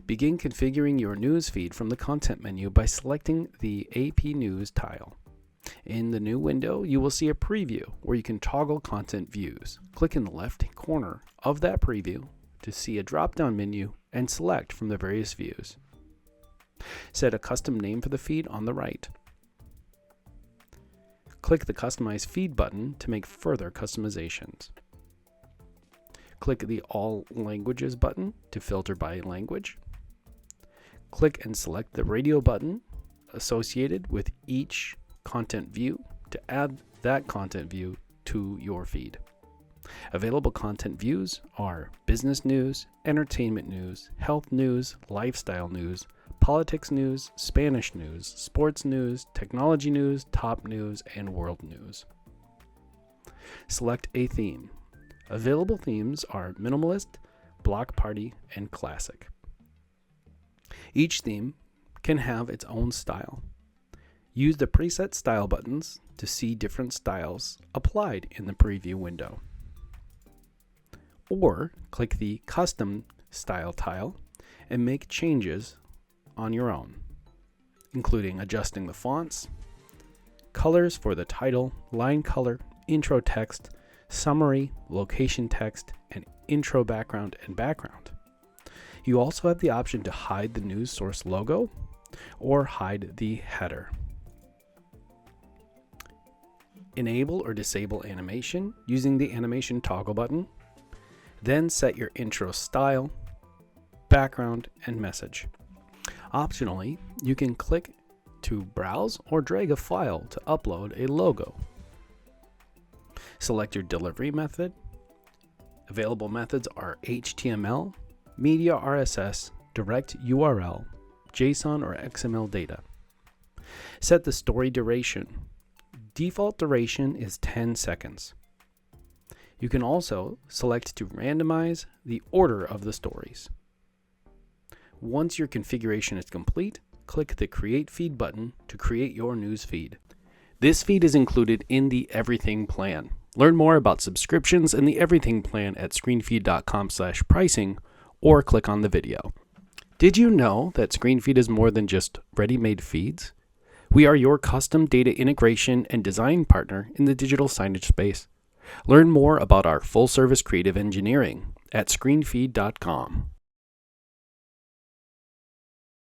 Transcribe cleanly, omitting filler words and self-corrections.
Begin configuring your news feed from the content menu by selecting the AP News tile. In the new window, you will see a preview where you can toggle content views. Click in the left corner of that preview to see a drop-down menu and select from the various views. Set a custom name for the feed on the right. Click the Customize Feed button to make further customizations. Click the All Languages button to filter by language. Click and select the radio button associated with each content view to add that content view to your feed. Available content views are business news, entertainment news, health news, lifestyle news, politics news, Spanish news, sports news, technology news, top news, and world news. Select a theme. Available themes are minimalist, block party, and classic. Each theme can have its own style. Use the preset style buttons to see different styles applied in the preview window. Or click the Custom Style tile and make changes on your own, including adjusting the fonts, colors for the title, line color, intro text, summary, location text, and intro background and background. You also have the option to hide the news source logo or hide the header. Enable or disable animation using the animation toggle button. Then set your intro style, background, and message. Optionally, you can click to browse or drag a file to upload a logo. Select your delivery method. Available methods are HTML, Media RSS, Direct URL, JSON or XML data. Set the story duration. Default duration is 10 seconds. You can also select to randomize the order of the stories. Once your configuration is complete, click the Create Feed button to create your news feed. This feed is included in the Everything plan. Learn more about subscriptions and the Everything plan at screenfeed.com/pricing or click on the video. Did you know that ScreenFeed is more than just ready-made feeds? We are your custom data integration and design partner in the digital signage space. Learn more about our full-service creative engineering at screenfeed.com.